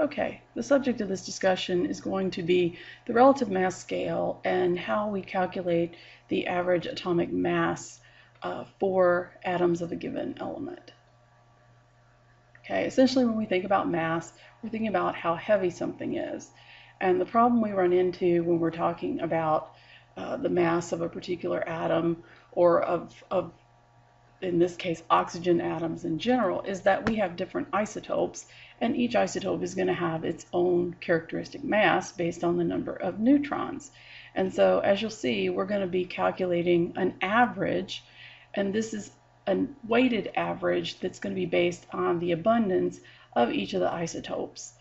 Okay, the subject of this discussion is going to be the relative mass scale and how we calculate the average atomic mass for atoms of a given element. Okay, essentially when we think about mass, we're thinking about how heavy something is. And the problem we run into when we're talking about the mass of a particular atom or of in this case, oxygen atoms in general, is that we have different isotopes, and each isotope is going to have its own characteristic mass based on the number of neutrons. And so, as you'll see, we're going to be calculating an average, and this is a weighted average that's going to be based on the abundance of each of the isotopes.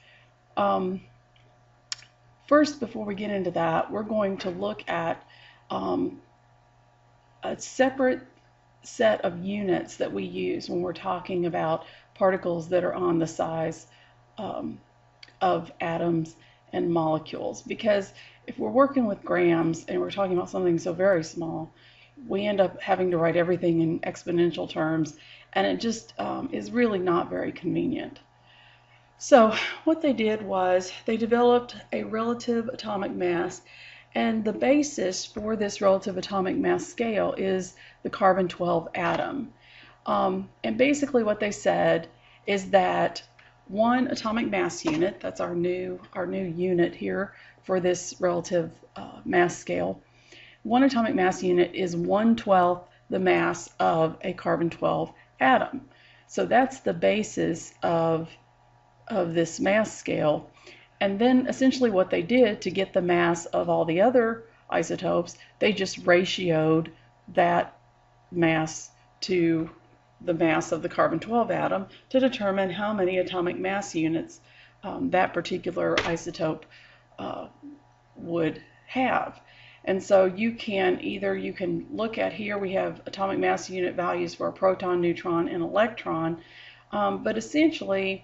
First, before we get into that, we're going to look at a separate set of units that we use when we're talking about particles that are on the size of atoms and molecules. Because if we're working with grams and we're talking about something so very small, we end up having to write everything in exponential terms, and it just is really not very convenient. So what they did was they developed a relative atomic mass, and the basis for this relative atomic mass scale is the carbon-12 atom. And basically what they said is that one atomic mass unit, that's our new unit here for this relative mass scale, one atomic mass unit is 1/12 the mass of a carbon-12 atom. So that's the basis of this mass scale. And then essentially what they did to get the mass of all the other isotopes, they just ratioed that mass to the mass of the carbon-12 atom to determine how many atomic mass units that particular isotope would have. And so you can look at here, we have atomic mass unit values for a proton, neutron, and electron, but essentially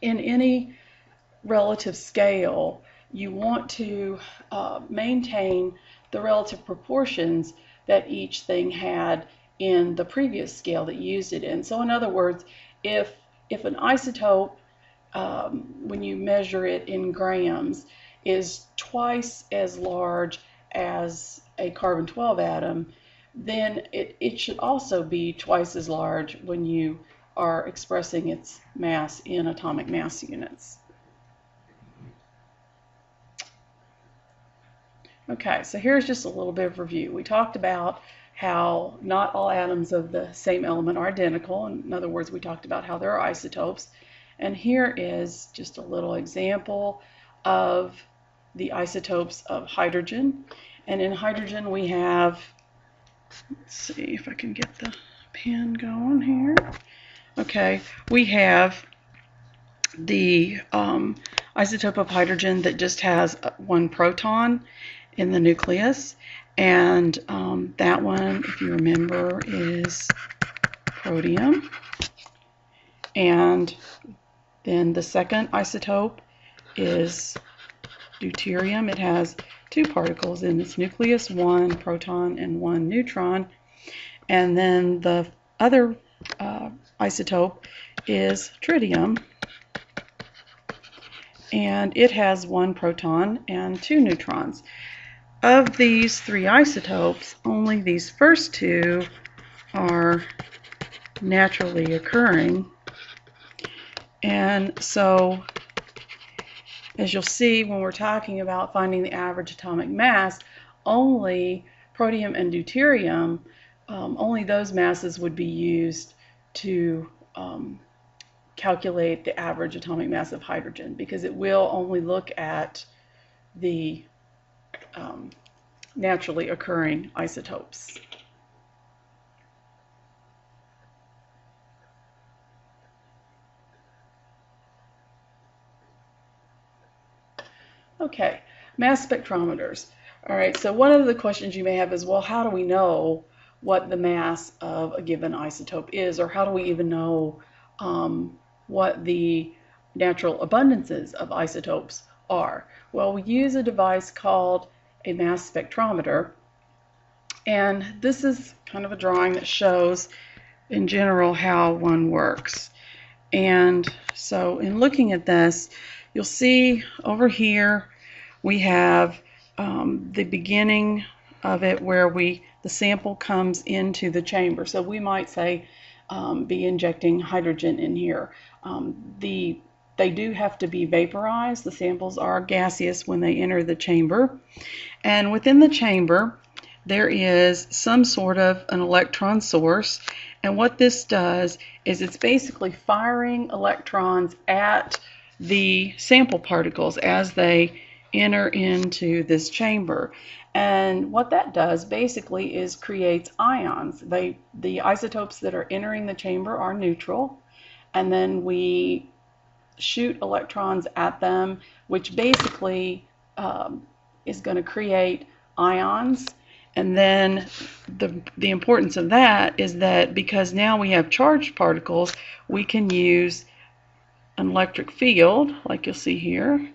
in any relative scale, you want to maintain the relative proportions that each thing had in the previous scale that you used it in. So in other words, if an isotope, when you measure it in grams, is twice as large as a carbon-12 atom, then it should also be twice as large when you are expressing its mass in atomic mass units. Okay, so here's just a little bit of review. We talked about how not all atoms of the same element are identical. In other words, we talked about how there are isotopes. And here is just a little example of the isotopes of hydrogen. And in hydrogen we have, let's see if I can get the pen going here. Okay, we have the isotope of hydrogen that just has one proton in the nucleus, and that one, if you remember, is protium. And then the second isotope is deuterium. It has two particles in its nucleus, one proton and one neutron. And then the other isotope is tritium, and it has one proton and two neutrons. Of these three isotopes, only these first two are naturally occurring. And so, as you'll see when we're talking about finding the average atomic mass, only protium and deuterium, only those masses would be used to calculate the average atomic mass of hydrogen, because it will only look at the naturally occurring isotopes. Okay, mass spectrometers. All right, so one of the questions you may have is, well, how do we know what the mass of a given isotope is, or how do we even know what the natural abundances of isotopes are? Well, we use a device called a mass spectrometer, and this is kind of a drawing that shows in general how one works. And so in looking at this, you'll see over here we have the beginning of it where the sample comes into the chamber. So we might say be injecting hydrogen in here. They do have to be vaporized. The samples are gaseous when they enter the chamber. And within the chamber, there is some sort of an electron source. And what this does is it's basically firing electrons at the sample particles as they enter into this chamber. And what that does basically is creates ions. The isotopes that are entering the chamber are neutral, and then we shoot electrons at them, which basically is going to create ions. And then the importance of that is that because now we have charged particles, we can use an electric field, like you'll see here,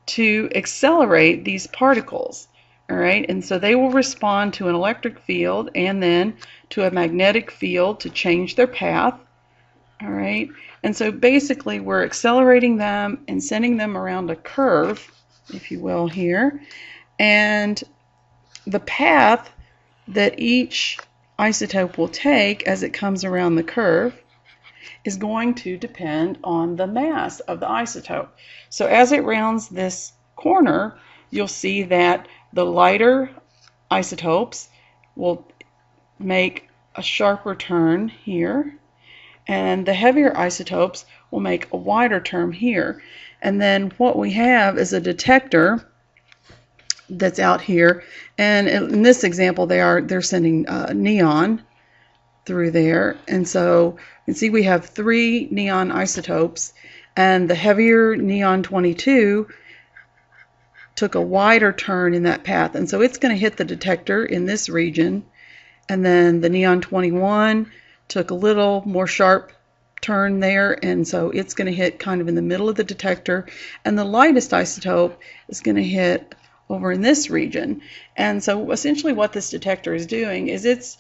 to accelerate these particles. All right, and so they will respond to an electric field and then to a magnetic field to change their path. All right, and so basically we're accelerating them and sending them around a curve, if you will, here. And the path that each isotope will take as it comes around the curve is going to depend on the mass of the isotope. So as it rounds this corner, you'll see that the lighter isotopes will make a sharper turn here, and the heavier isotopes will make a wider turn here. And then what we have is a detector that's out here, and in this example they're sending neon through there, and so you can see we have 3 neon isotopes, and the heavier neon 22 took a wider turn in that path, and so it's going to hit the detector in this region. And then the neon 21 took a little more sharp turn there, and so it's going to hit kind of in the middle of the detector, and the lightest isotope is going to hit over in this region. And so essentially what this detector is doing is it's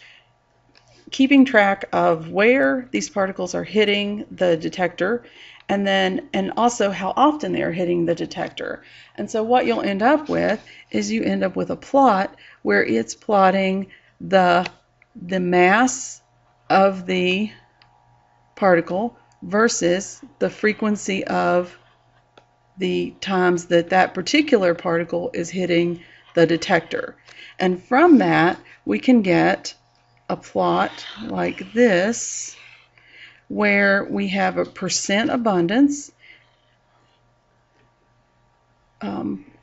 keeping track of where these particles are hitting the detector, and also how often they're hitting the detector. And so what you'll end up with is you end up with a plot where it's plotting the mass of the particle versus the frequency of the times that that particular particle is hitting the detector. And from that we can get a plot like this, where we have a percent abundance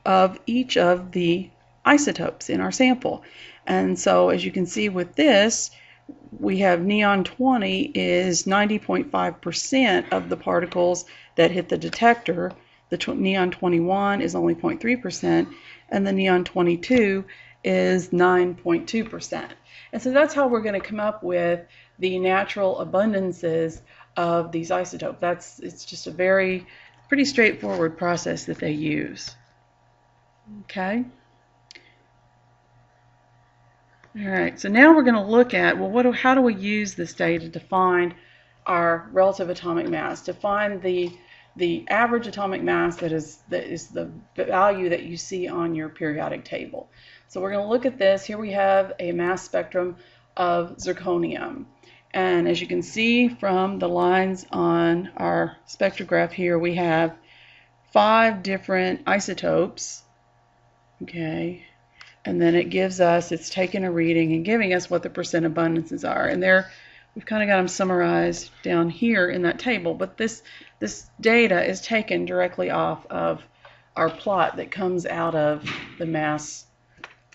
of each of the isotopes in our sample. And so as you can see with this, we have neon 20 is 90.5% of the particles that hit the detector. The neon 21 is only 0.3%, and the neon 22 is 9.2%. And so that's how we're going to come up with the natural abundances of these isotopes. It's just a pretty straightforward process that they use. Okay. All right. So now we're going to look at, well, how do we use this data to find our relative atomic mass, to find the average atomic mass that is the value that you see on your periodic table. So we're going to look at this. Here we have a mass spectrum of zirconium. And as you can see from the lines on our spectrograph here, we have 5 different isotopes. Okay. And then it's taking a reading and giving us what the percent abundances are. And we've kind of got them summarized down here in that table, but this data is taken directly off of our plot that comes out of the mass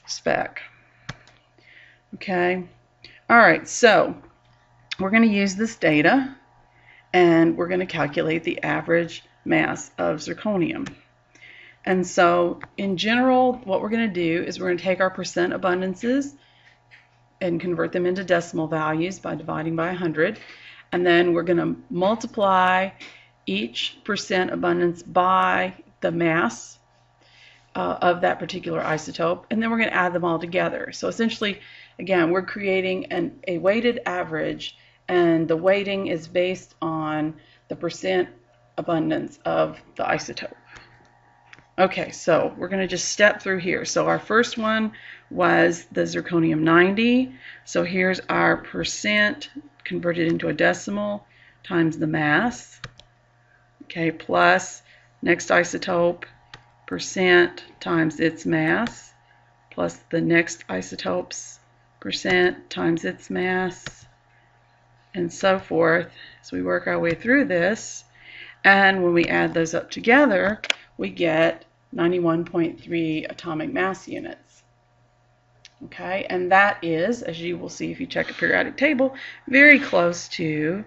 spec. Okay. All right, so we're going to use this data and we're going to calculate the average mass of zirconium. And so in general, what we're going to do is we're going to take our percent abundances and convert them into decimal values by dividing by 100, and then we're going to multiply each percent abundance by the mass of that particular isotope, and then we're going to add them all together. So essentially, again, we're creating a weighted average, and the weighting is based on the percent abundance of the isotope. Okay, so we're going to just step through here. So our first one was the zirconium 90. So here's our percent converted into a decimal times the mass. Okay, plus next isotope percent times its mass plus the next isotope's percent times its mass, and so forth as we work our way through this. And when we add those up together, we get 91.3 atomic mass units. Okay, and that is, as you will see if you check a periodic table, very close to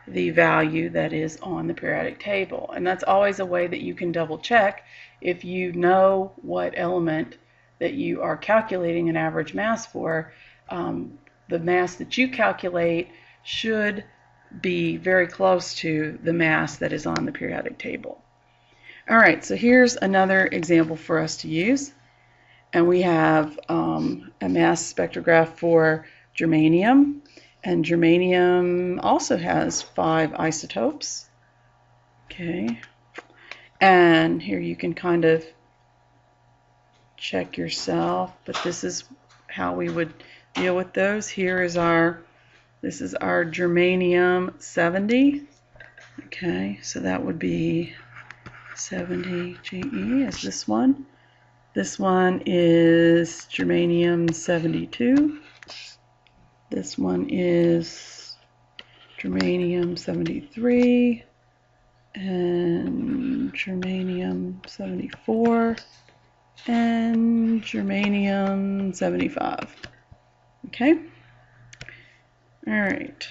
the value that is on the periodic table. And that's always a way that you can double check if you know what element that you are calculating an average mass for. The mass that you calculate should be very close to the mass that is on the periodic table. All right, so here's another example for us to use. And we have a mass spectrograph for germanium. And germanium also has 5 isotopes. Okay. And here you can kind of check yourself, but this is how we would deal with those. This is our germanium 70. Okay, so that would be 70 GE is this one. This one is germanium 72. This one is germanium 73 and germanium 74 and germanium 75. Okay? All right.